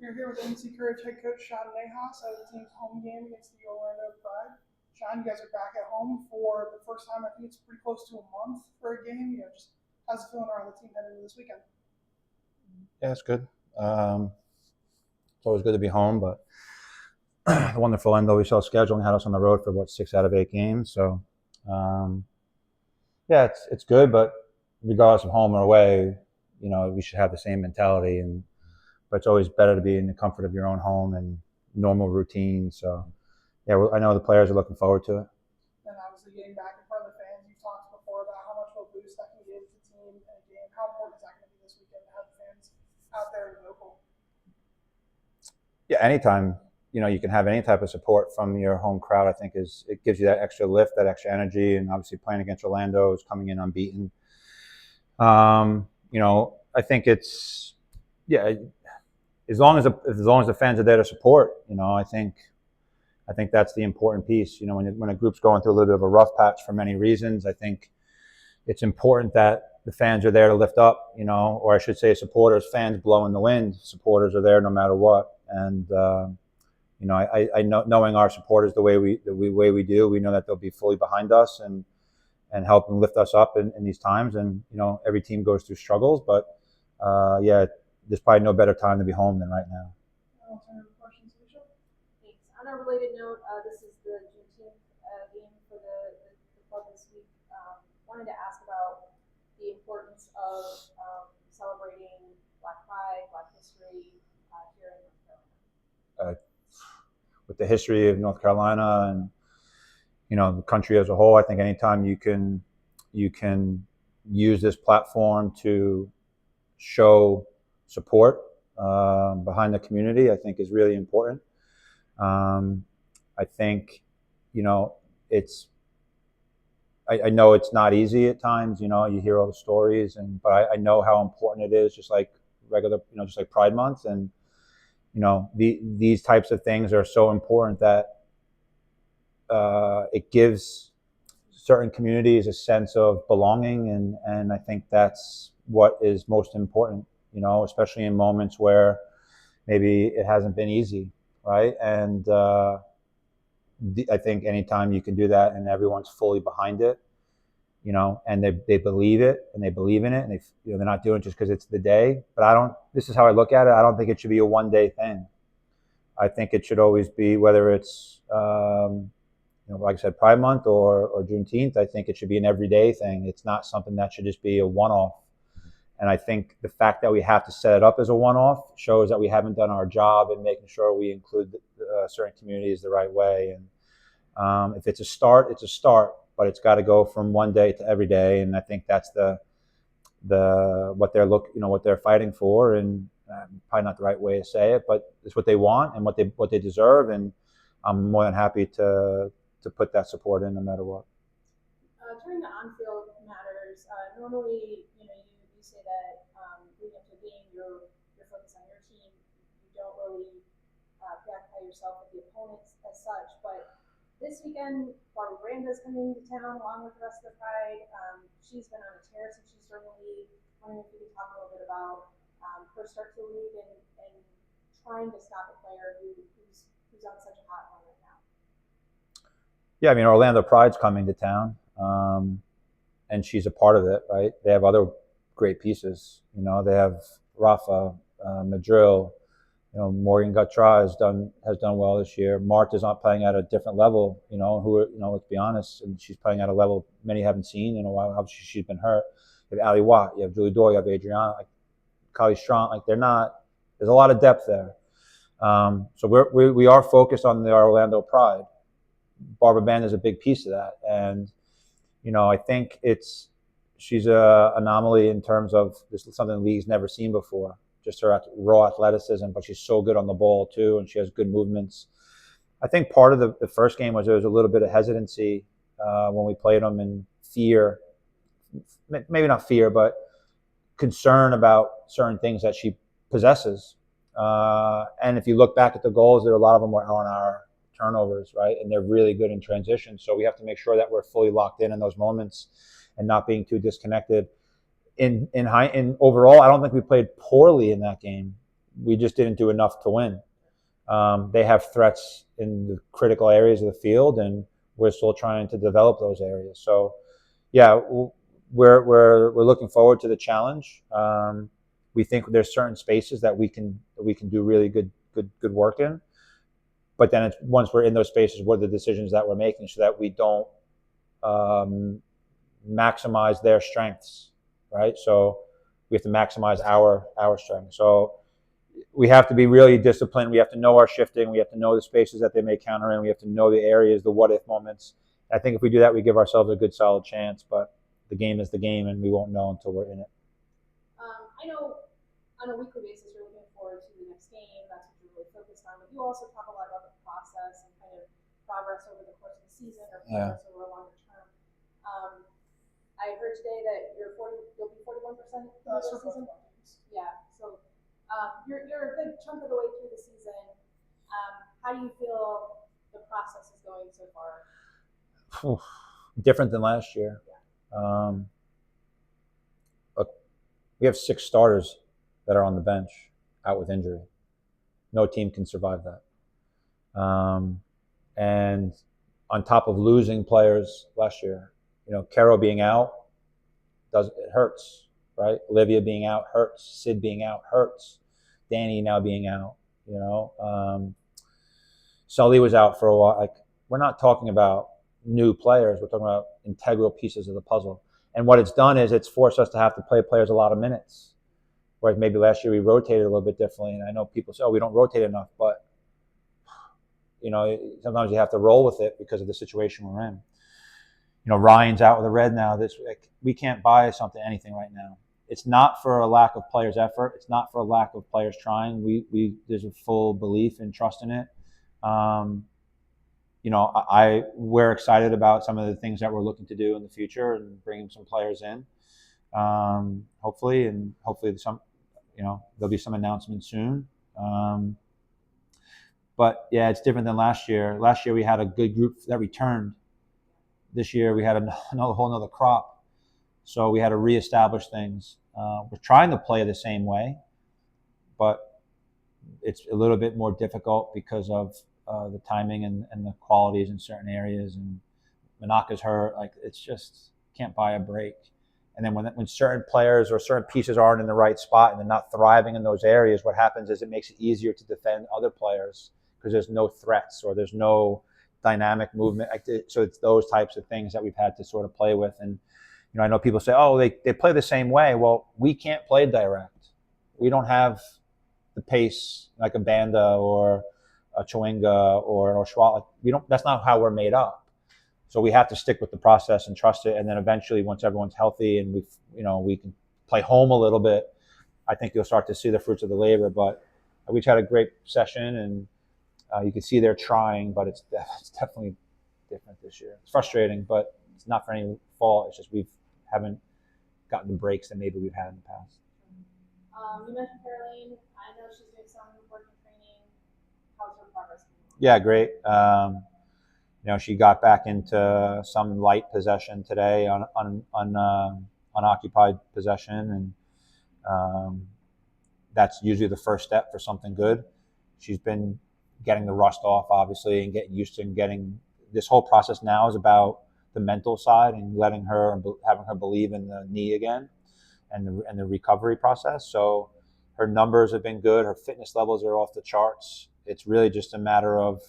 You're here with NC Courage head coach Sean Nahas at the team's home game against the Orlando Pride. Sean, you guys are back at home for the first time. I think it's pretty close to a month for a game. Just how's it feeling around the team heading into this weekend? Yeah, it's good. It's always good to be home, but the wonderful NWSL scheduling had us on the road for 6 out of 8 games. So, yeah, it's good, but regardless of home or away, we should have the same mentality. But it's always better to be in the comfort of your own home and normal routine. So, yeah, I know the players are looking forward to it. And obviously getting back in front of the fans, you've talked before about how much of a boost that can give the team in a game. How important is that going to be this weekend to have the fans out there and local? Yeah, anytime you can have any type of support from your home crowd, I think it gives you that extra lift, that extra energy, and obviously playing against Orlando is coming in unbeaten. I think it's as long as the fans are there to support, I think that's the important piece. When a group's going through a little bit of a rough patch for many reasons, I think it's important that the fans are there to lift up, or I should say supporters. Fans blow in the wind. Supporters are there no matter what. And I know, knowing our supporters the way we do, we know that they'll be fully behind us and help and lift us up in these times. And every team goes through struggles, but there's probably no better time to be home than right now. Thanks. On a related note, this is the Juneteenth game for the club this week. Wanted to ask about the importance of celebrating Black Pride, Black History here in North Carolina. With the history of North Carolina and the country as a whole, I think anytime you can use this platform to show support behind the community, I think is really important. I think I know it's not easy at times. You hear all the stories, but I know how important it is. Just like just like Pride Month, and these types of things are so important that it gives certain communities a sense of belonging, and I think that's what is most important. Especially in moments where maybe it hasn't been easy, right? And I think anytime you can do that and everyone's fully behind it, and they believe it and they believe in it, and they're not doing it just because it's the day. But this is how I look at it. I don't think it should be a one-day thing. I think it should always be, whether it's like I said, Pride Month or Juneteenth, I think it should be an everyday thing. It's not something that should just be a one-off. And I think the fact that we have to set it up as a one-off shows that we haven't done our job in making sure we include certain communities the right way. And if it's a start, it's a start, but it's got to go from one day to every day. And I think that's what they're fighting for. And probably not the right way to say it, but it's what they want and what they deserve. And I'm more than happy to put that support in no matter what. Turning to on-field matters, normally, you say that leading up to a game, you're focused on your team. You don't really preoccupy yourself with the opponents as such. But this weekend, Barbara Branda's coming to town along with the rest of the Pride. She's been on a tear since she's joined the league. Wondering if you could talk a little bit about her start to the league and trying to stop a player who's on such a hot run right now. Yeah, I mean, Orlando Pride's coming to town, and she's a part of it, right? They have other great pieces. They have Rafa, Madril. Morgan Guttra has done well this year. Marta's not playing at a different level. Let's be honest, and she's playing at a level many haven't seen in a while. Obviously, she's been hurt. You have Ali Watt, you have Julie Dore, you have Adriana, Kylie Straunt. They're not. There's a lot of depth there. So we are focused on the Orlando Pride. Barbara Band is a big piece of that, and I think she's a anomaly in terms of this is something the league's never seen before. Just her raw athleticism, but she's so good on the ball too, and she has good movements. I think part of the first game was there was a little bit of hesitancy when we played them, and fear, maybe not fear, but concern about certain things that she possesses. And if you look back at the goals, a lot of them were on our turnovers, right? And they're really good in transition. So we have to make sure that we're fully locked in those moments and not being too disconnected. In overall, I don't think we played poorly in that game. we just didn't do enough to win. They have threats in the critical areas of the field, and we're still trying to develop those areas. So, yeah, we're looking forward to the challenge. We think there's certain spaces that we can do really good work in. But then once we're in those spaces, what are the decisions that we're making so that we don't maximize their strengths, right? So we have to maximize our strength. So we have to be really disciplined. We have to know our shifting. We have to know the spaces that they may counter in. We have to know the areas, the what-if moments. I think if we do that, we give ourselves a good, solid chance. But the game is the game, and we won't know until we're in it. I know on a weekly basis you're looking forward to the next game. That's what you're really focused on. But you also talk a lot about the process and kind of progress over the course of the season or progress over a longer term. I heard today that you'll be 41% of the season. Yeah, so you're a good chunk of the way through the season. How do you feel the process is going so far? Different than last year. Look, we have 6 starters that are on the bench out with injury. No team can survive that. And on top of losing players last year, Carol being out, it hurts, right? Olivia being out hurts. Sid being out hurts. Danny now being out, Sully was out for a while. Like, we're not talking about new players. We're talking about integral pieces of the puzzle. And what it's done is it's forced us to have to play players a lot of minutes. Whereas maybe last year we rotated a little bit differently. And I know people say, we don't rotate enough. But, sometimes you have to roll with it because of the situation we're in. Ryan's out with a red now. We can't buy anything right now. It's not for a lack of players' effort. It's not for a lack of players trying. There's a full belief and trust in it. We're excited about some of the things that we're looking to do in the future and bringing some players in. Hopefully there'll be some announcements soon. But yeah, it's different than last year. Last year we had a good group that returned. This year we had whole nother crop. So we had to reestablish things. We're trying to play the same way, but it's a little bit more difficult because of the timing and the qualities in certain areas. And Manaka's hurt. It's just can't buy a break. And then when certain players or certain pieces aren't in the right spot and they're not thriving in those areas, what happens is it makes it easier to defend other players because there's no threats or there's no dynamic movement. So it's those types of things that we've had to sort of play with. And I know people say, they play the same way. Well, we can't play direct. We don't have the pace like a Banda or a Chewinga or Oshwa. That's not how we're made up. So we have to stick with the process and trust it. And then eventually, once everyone's healthy and we can play home a little bit, I think you'll start to see the fruits of the labor. But we've had a great session, and you can see they're trying, but it's definitely different this year. It's frustrating, but it's not for any fault. It's just we haven't gotten the breaks that maybe we've had in the past. You mentioned Caroline. I know she's doing some work and training. How's her progress? Yeah, great. She got back into some light possession today on unoccupied possession, and that's usually the first step for something good. She's been getting the rust off, obviously, and getting used to and getting this whole process now is about the mental side and having her believe in the knee again and the recovery process. So her numbers have been good. Her fitness levels are off the charts. It's really just a matter of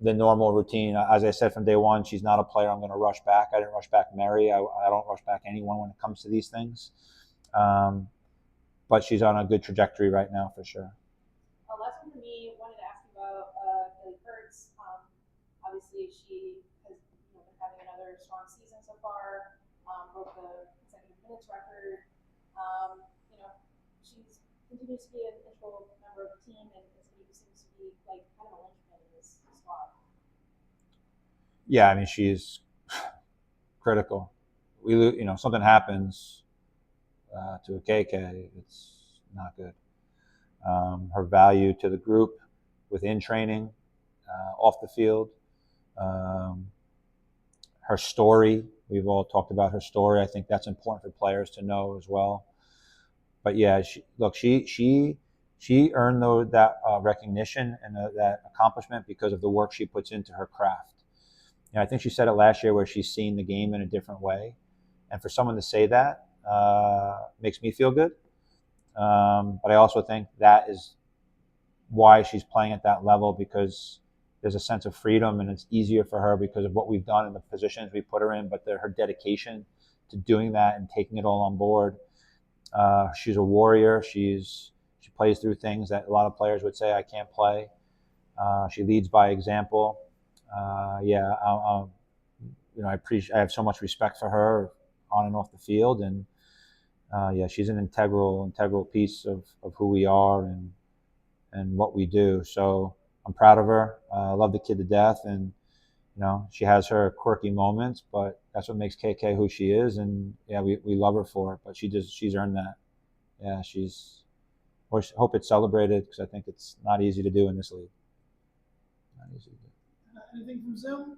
the normal routine. As I said from day one, she's not a player I'm going to rush back. I didn't rush back Mary. I don't rush back anyone when it comes to these things. But she's on a good trajectory right now for sure. Last one for me, wanted to ask you about Kelly Kurtz. Obviously, she has been having another strong season so far. Broke the consecutive minutes record. She continues to be an integral member of the team, and seems to be like kind of a linchpin in this squad. Yeah, I mean, she's critical. Something happens to a KK, it's not good. Her value to the group within training, off the field, her story. We've all talked about her story. I think that's important for players to know as well. But yeah, she she earned that recognition and that accomplishment because of the work she puts into her craft. I think she said it last year where she's seen the game in a different way. And for someone to say that makes me feel good. But I also think that is why she's playing at that level, because there's a sense of freedom and it's easier for her because of what we've done and the positions we put her in, but her dedication to doing that and taking it all on board. She's a warrior. She plays through things that a lot of players would say I can't play. She leads by example. I have so much respect for her on and off the field, and she's an integral piece of who we are and what we do. So I'm proud of her. I love the kid to death, and she has her quirky moments, but that's what makes KK who she is, and we love her for it. But she's earned that. Yeah, hope it's celebrated, because I think it's not easy to do in this league. Not easy to do. Anything from Zoom?